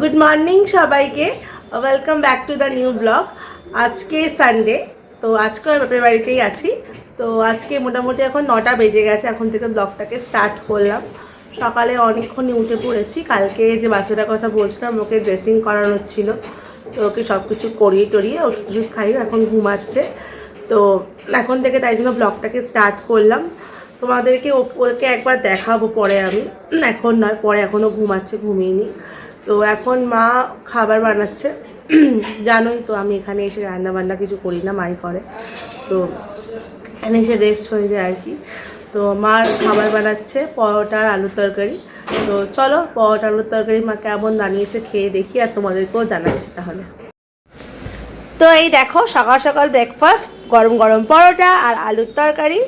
Good morning সবাইকে, welcome back to the new blog. আজকে Sunday, তো আজকে আমি বাপের বাড়িতেই আছি। তো আজকে মোটামুটি এখন 9টা বেজে গেছে, এখন থেকে ব্লগটাকে স্টার্ট করলাম। সকালে অনেকক্ষণই উঠে পড়েছি। কালকে যে বাচ্চাটার কথা বলছিলাম, ওকে ড্রেসিং করানো ছিল, তো ওকে সব কিছু করিয়ে টরিয়ে ওষুধ টষুধ খাইয়ে এখন ঘুমাচ্ছে। তো এখন থেকে তাই জন্য ব্লগটাকে স্টার্ট করলাম। তোমাদেরকে ওকে একবার দেখাবো পরে, আমি এখন নয়, পরে এখনও ঘুমাচ্ছে, ঘুমিয়ে। তো এখন মা খাবার বানাচ্ছে। জানোই তো আমি এখানে এসে রান্না বান্না কিছু করি না, মাই করে। তো এখানে এসে রেস্ট হয়ে যায় আর কি। তো মার খাবার বানাচ্ছে পরোটা আর আলুর তরকারি। তো চলো পরোটা আলুর তরকারি মা কেমন বানিয়েছে খেয়ে দেখি, আর তোমাদেরকেও জানাচ্ছি তাহলে। তো এই দেখো সকাল সকাল ব্রেকফাস্ট, গরম গরম পরোটা আর আলুর তরকারি।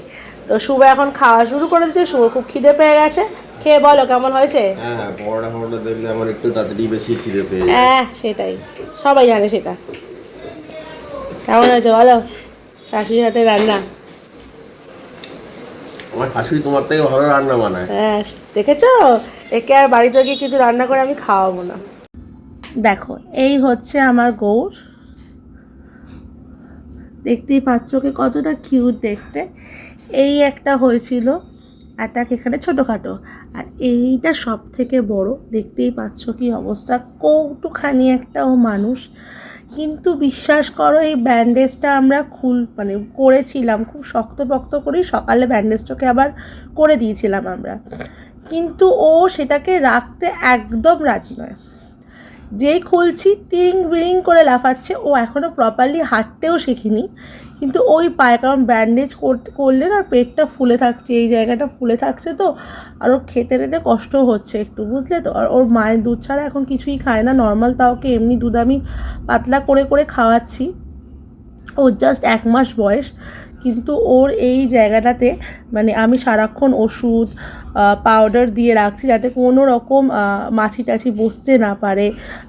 তো শুভ এখন খাওয়া শুরু করে দিতে, শুভ খুব খিদে পেয়ে গেছে। খেয়ে বলো কেমন হয়েছে। হ্যাঁ, পরোটা দেখলে আমার একটু তাড়াতাড়ি বেশি খিদে পেয়ে যায়। হ্যাঁ সেটাই, সবাই জানে সেটা। কেমন হয়েছে বলো শাশুড়ির হাতে রান্না? আমার শাশুড়ি তোমার থেকে ভালো রান্না বানায়। হ্যাঁ দেখেছো, একে আর বাড়িতে গিয়ে কিছু রান্না করে আমি খাওয়াবো না। দেখো এই হচ্ছে আমার গৌর, দেখতেই পাচ্ছ ওকে কতটা কিউট দেখতে। এই একটা হয়েছিল অ্যাটাক এখানে ছোটোখাটো, আর এইটা সব থেকে বড়। দেখতেই পাচ্ছ কি অবস্থা, কৌটুখানি একটা ও মানুষ। কিন্তু বিশ্বাস করো এই ব্যান্ডেজটা আমরা করেছিলাম খুব শক্তপোক্ত করেই, সকালে ব্যান্ডেজটাকে আবার করে দিয়েছিলাম আমরা। কিন্তু ও সেটাকে রাখতে একদম রাজি নয়। যেই খুলছি তিরিং বিরিং করে লাফাচ্ছে। ও এখনও প্রপারলি হাঁটতেও শেখেনি, কিন্তু ওই পায়ে, কারণ ব্যান্ডেজ করলে না পেটটা ফুলে থাকছে, এই জায়গাটা ফুলে থাকছে। তো আর ও খেতে টেতে কষ্ট হচ্ছে একটু, বুঝলে তো। আর ওর মায়ের দুধ ছাড়া এখন কিছুই খায় না, নর্মাল তাও ওকে এমনি দুধ আমি পাতলা করে করে খাওয়াচ্ছি। ওর জাস্ট 1 মাস বয়স, কিন্তু ওর এই জায়গাটাতে আমি সারাক্ষণ ওষুধ পাউডার দিয়ে রাখছি, যাতে কোনো রকম মাছি টাছি বসতে না পারে।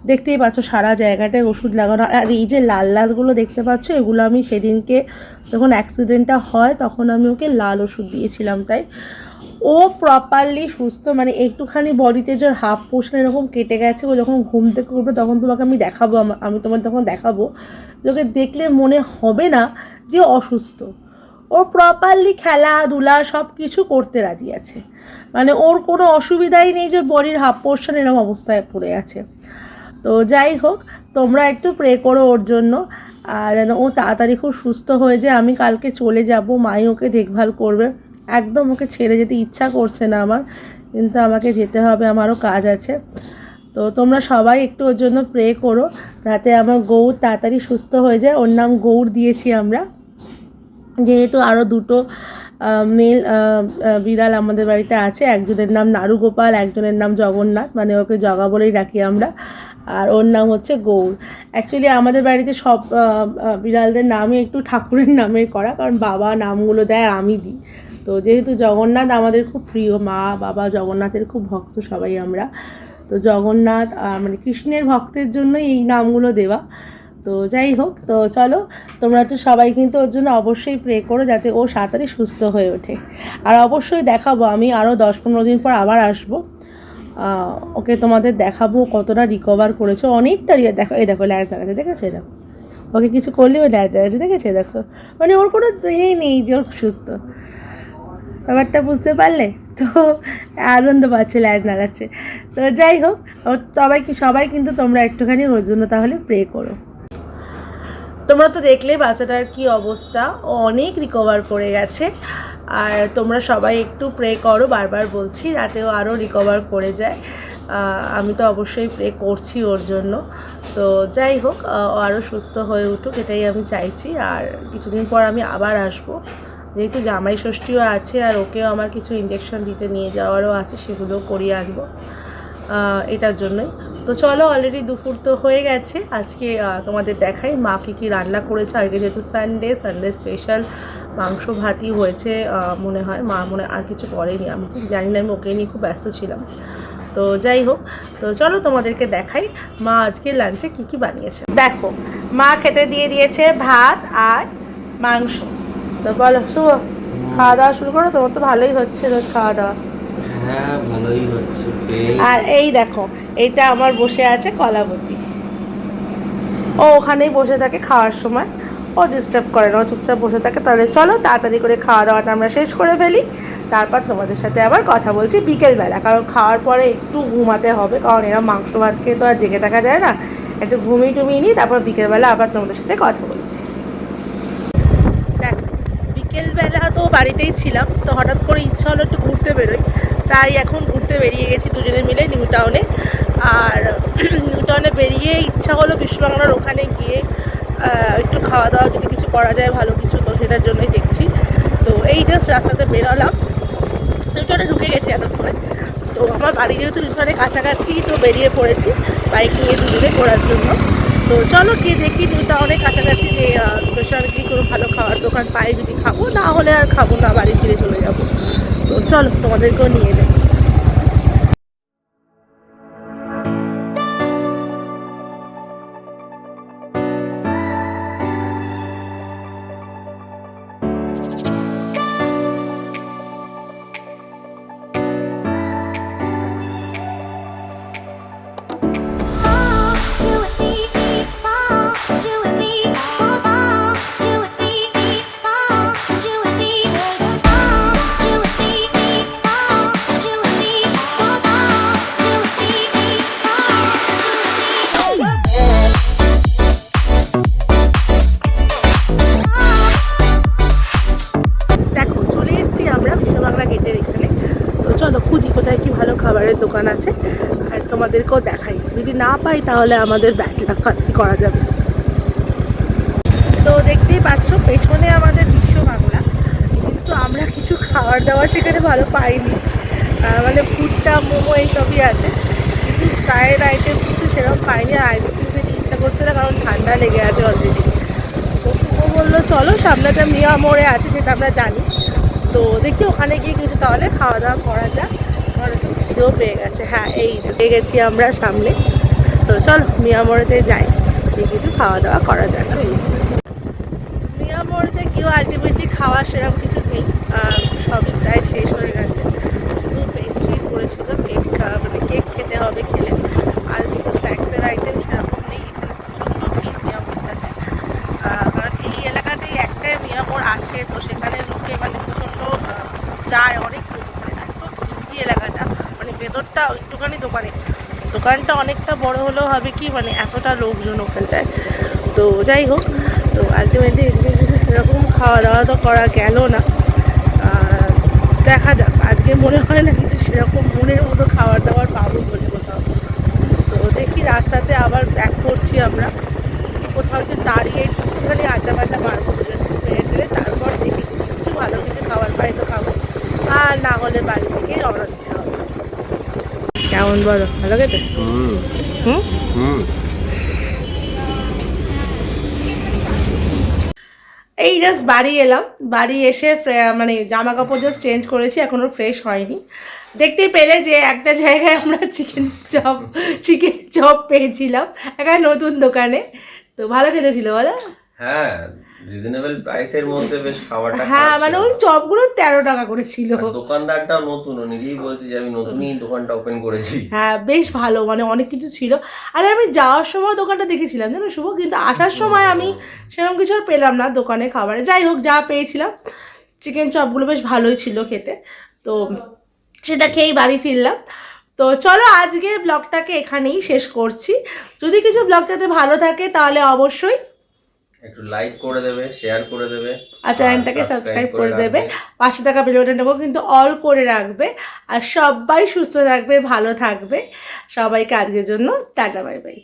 দেখতেই পাচ্ছ সারা জায়গাটায় ওষুধ লাগানো। আর এই যে লাল লালগুলো দেখতে পাচ্ছ, এগুলো আমি সেদিনকে যখন অ্যাক্সিডেন্টটা হয় তখন আমি ওকে লাল ওষুধ দিয়েছিলাম। তাই ও প্রপারলি সুস্থ, একটুখানি বডিতে যে হাফ পোর্শন এরকম কেটে গেছে। ও যখন ঘুম থেকে উঠবে তখন তোমাকে আমি দেখাবো, আমি তোমার তখন দেখাবো, ওকে দেখলে মনে হবে না যে অসুস্থ। ও প্রপারলি খেলাধুলা সব কিছু করতে রাজি আছে, ওর কোনো অসুবিধাই নেই যে বডির হাফ পোর্শন এরকম অবস্থায় পড়ে আছে। তো যাই হোক, তোমরা একটু প্রে করো ওর জন্য, আর যেন ও তাড়াতাড়ি খুব সুস্থ হয়ে যায়। আমি কালকে চলে যাব, মাই ওকে দেখভাল করবে। একদম ওকে ছেড়ে যেতে ইচ্ছা করছে না আমার, কিন্তু আমাকে যেতে হবে, আমারও কাজ আছে। তো তোমরা সবাই একটু ওর জন্য প্রে করো, যাতে আমার গৌর তাড়াতাড়ি সুস্থ হয়ে যায়। ওর নাম গৌর দিয়েছি আমরা, যেহেতু আরও দুটো মেল বিড়াল আমাদের বাড়িতে আছে। একজনের নাম নারুগোপাল, একজনের নাম জগন্নাথ, ওকে জগা বলেই রাখি আমরা। আর ওর নাম হচ্ছে গৌর। অ্যাকচুয়ালি আমাদের বাড়িতে সব বিড়ালদের নামই একটু ঠাকুরের নামের করা, কারণ বাবা নামগুলো দেয় আর আমি দিই। তো যেহেতু জগন্নাথ আমাদের খুব প্রিয়, মা বাবা জগন্নাথের খুব ভক্ত সবাই আমরা। তো জগন্নাথ কৃষ্ণের ভক্তের জন্যই এই নামগুলো দেওয়া। তো যাই হোক, তো চলো তোমরা একটু সবাই কিন্তু ওর জন্য অবশ্যই প্রে করো, যাতে ও তাড়াতাড়ি সুস্থ হয়ে ওঠে। আর অবশ্যই দেখাবো, আমি আরও 10-15 দিন পর আবার আসবো, ওকে তোমাদের দেখাবো কতটা রিকভার করেছো। অনেকটা দেখো, এই দেখো ল্যাজ দেখাচ্ছে, দেখেছো? এই দেখো ওকে কিছু করলে ওই ল্যাজ দেখাচ্ছে, দেখেছো? দেখো ওর কোনো ইয়ে নেই যে ওর সুস্থ, ব্যাপারটা বুঝতে পারলে তো? আনন্দ পাচ্ছে, ল্যাজ নাড়াচ্ছে। তো যাই হোক, সবাই কিন্তু তোমরা একটুখানি ওর জন্য তাহলে প্রে করো। তোমরা তো দেখলে বাচ্চাটার কি অবস্থা, ও অনেক রিকভার করে গেছে। আর তোমরা সবাই একটু প্রে করো, বারবার বলছি, যাতে ও আরও রিকভার করে যায়। আমি তো অবশ্যই প্রে করছি ওর জন্য। তো যাই হোক, ও আরও সুস্থ হয়ে উঠুক, এটাই আমি চাইছি। আর কিছুদিন পর আমি আবার আসবো, যেহেতু জামাই ষষ্ঠীও আছে, আর ওকেও আমার কিছু ইঞ্জেকশন দিতে নিয়ে যাওয়ারও আছে, সেগুলোও করিয়ে আনবো এটার জন্যই। তো চলো, অলরেডি দুপুর তো হয়ে গেছে। আজকে তোমাদের দেখাই মা কী রান্না করেছে। আজকে যেহেতু সানডে স্পেশাল মাংস ভাতই হয়েছে মনে হয়। মা আর কিছু করেনি, আমি ঠিক জানি না, আমি ওকে নিয়ে খুব ব্যস্ত ছিলাম। তো যাই হোক, তো চলো তোমাদেরকে দেখাই মা আজকে লাঞ্চে কী বানিয়েছে। দেখো মা খেতে দিয়ে দিয়েছে ভাত আর মাংস। তো বলো শুভ, খাওয়া দাওয়া শুরু করো। তোমার তো ভালোই হচ্ছে রোজ খাওয়া দাওয়া। হ্যাঁ ভালোই হচ্ছে আর এই দেখো, এটা আমার বসে আছে কলাবতী। ও ওখানেই বসে থাকে খাওয়ার সময়, ও ডিস্টার্ব করে না, ও চুপচাপ বসে থাকে। তাহলে চলো তাড়াতাড়ি করে খাওয়া দাওয়াটা আমরা শেষ করে ফেলি, তারপর তোমাদের সাথে আবার কথা বলছি বিকেলবেলা। কারণ খাওয়ার পরে একটু ঘুমাতে হবে, কারণ এরা মাংস ভাত খেয়ে তো আর জেগে থাকা যায় না। একটু ঘুমিয়ে টুমিয়ে নিই, তারপর বিকেলবেলা আবার তোমাদের সাথে কথা বলছি। দেখ, বিকেলবেলা তো বাড়িতেই ছিলাম, তো হঠাৎ করে ইচ্ছা হলো একটু ঘুরতে বেরোই, তাই এখন ঘুরতে বেরিয়ে গেছি দুজনে মিলে নিউ টাউনে। আর নিউ টাউনে বেরিয়ে ইচ্ছা হলো বিশ্ববাংলার ওখানে গিয়ে একটু খাওয়া দাওয়া যদি কিছু করা যায় ভালো কিছু, তো সেটার জন্যই দেখছি। তো এই জাস্ট রাস্তাতে বেরোলাম, নিউ টাউনে ঢুকে গেছি এতক্ষণে। তো আমার বাড়ি যেহেতু নিউ টাউনের কাছাকাছি, তো বেরিয়ে পড়েছি বাইক নিয়ে দুজনে ঘোরার জন্য। তো চলো গিয়ে দেখি নিউ টাউনের কাছাকাছি যে রেস্টুরেন্টে কি কোনো ভালো খাওয়ার দোকান পাই, যদি খাবো, না হলে আর খাবো না, বাড়ি ফিরে চলে যাবো। তো চলো তোমাদেরকেও নিয়ে যাই। দেখো চলে এসেছি আমরা বিশ্ববাংলা গেটের এখানে। তো চলো খুঁজি কোথায় কি ভালো খাবারের দোকান আছে, আর তোমাদেরকেও দেখাই। যদি না পাই তাহলে আমাদের ব্যাড লাক, আর কি করা যাবে। তো দেখতেই পাচ্ছ পেছনে আমাদের বিশ্ববাংলা, কিন্তু আমরা কিছু খাবার দাবার সেখানে ভালো পাইনি। মানে ফুডটা মোমো এইসবই আছে, কিন্তু চায়ের আইটেম কিছু সেরকম পাইনি। আর আইসক্রিম খেতে ইচ্ছা করছে না, কারণ ঠান্ডা লেগে আছে অলরেডি। তো ও বললো চলো, সামনেটা মিয়া মোড়ে আছে, সেটা আমরা জানি। তো দেখি ওখানে গিয়ে কিছু তাহলে খাওয়া দাওয়া করা যাক। আমার একটু খিদেও পেয়ে গেছে। হ্যাঁ, এই পেয়ে গেছি আমরা সামনে। তো চলো মিয়া মোড়েতে যাই, গিয়ে কিছু খাওয়া দাওয়া করা যাক। মিয়া মোড়েতে গিয়েও আলটিমেটলি খাওয়া সেরকম কিছু নেই, সবই প্রায় শেষ হয়ে গেছে। শুধু পেস্ট্রি করেছিল, কেক, মানে কেক খেতে হবে, খেলে আর কিছু স্ন্যাক্সের আইটেম সেরকম নেই। এখানে প্রচণ্ড ভিড় মিয়া মোড়টাতে, কারণ এই এলাকাতেই একটাই মিয়া মোড় আছে। তো সেখানে লোকে মানে প্রচণ্ড যায়, অনেক লোক। মানে একদম ভিড়ি এলাকাটা, মানে ভেতরটা একটুখানি দোকানটা অনেকটা বড় হলেও হবে কি, মানে এতটা লোকজন ওখানটায়। তো যাই হোক, তো আলটিমেটলি এদিকে কিছু সেরকম খাওয়া দাওয়া তো করা গেল না। দেখা যাক, আজকে মনে হয় না কিছু সেরকম মনের মতো খাবার দাবার পাবো বলে কোথাও। তো দেখি রাস্তাতে আবার ব্যাক করছি আমরা, কোথাও যে দাঁড়িয়ে একটুখানি আড্ডা বাড্ডা মারবো দুজনে, তারপর দেখি কিছু ভালো কিছু খাবার পাই তো খাবো, আর না হলে বাড়ি থেকে রওনা দিতে হবে। কেমন বলো, ভালো খেতে? হুম হুম। এই জাস্ট বাড়ি এলাম, বাড়ি এসে মানে জামা কাপড় জাস্ট চেঞ্জ করেছি, এখনও ফ্রেশ হয়নি। দেখতেই পেলে যে একটা জায়গায় আমরা চিকেন চপ পেয়েছিলাম একটা নতুন দোকানে। তো ভালো খেতে ছিল বলো? হ্যাঁ, রিজনেবল প্রাইসের মধ্যে বেশ খাবারটা। হ্যাঁ, মানে ওই চপগুলো 13 টাকা করে ছিল। দোকানদারটাও নতুন, ও নিজেই বলছে যে আমি নতুনই দোকানটা ওপেন করেছি। হ্যাঁ, বেশ ভালো, মানে অনেক কিছু ছিল। আরে আমি যাওয়ার সময় দোকানটা দেখেছিলাম জানো শুভ, কিন্তু আসার সময় আমি সেরকম কিছু আর পেলাম না দোকানে খাবারে। যাই হোক, যা পেয়েছিলাম চিকেন চপগুলো বেশ ভালোই ছিল খেতে, তো সেটা খেয়েই বাড়ি ফিরলাম। তো চলো আজকে ব্লগটাকে এখানেই শেষ করছি। যদি কিছু ব্লগটাতে ভালো থাকে তাহলে অবশ্যই একটু লাইক করে দেবে, শেয়ার করে দেবে, আর চ্যানেলটাকে সাবস্ক্রাইব করে দেবে। পাশে থাকা বেল বাটনটাকেও কিন্তু অল করে রাখবে। আর সবাই সুস্থ থাকবে, ভালো থাকবে। সবাইকে আজকের জন্য টাটা, বাই বাই।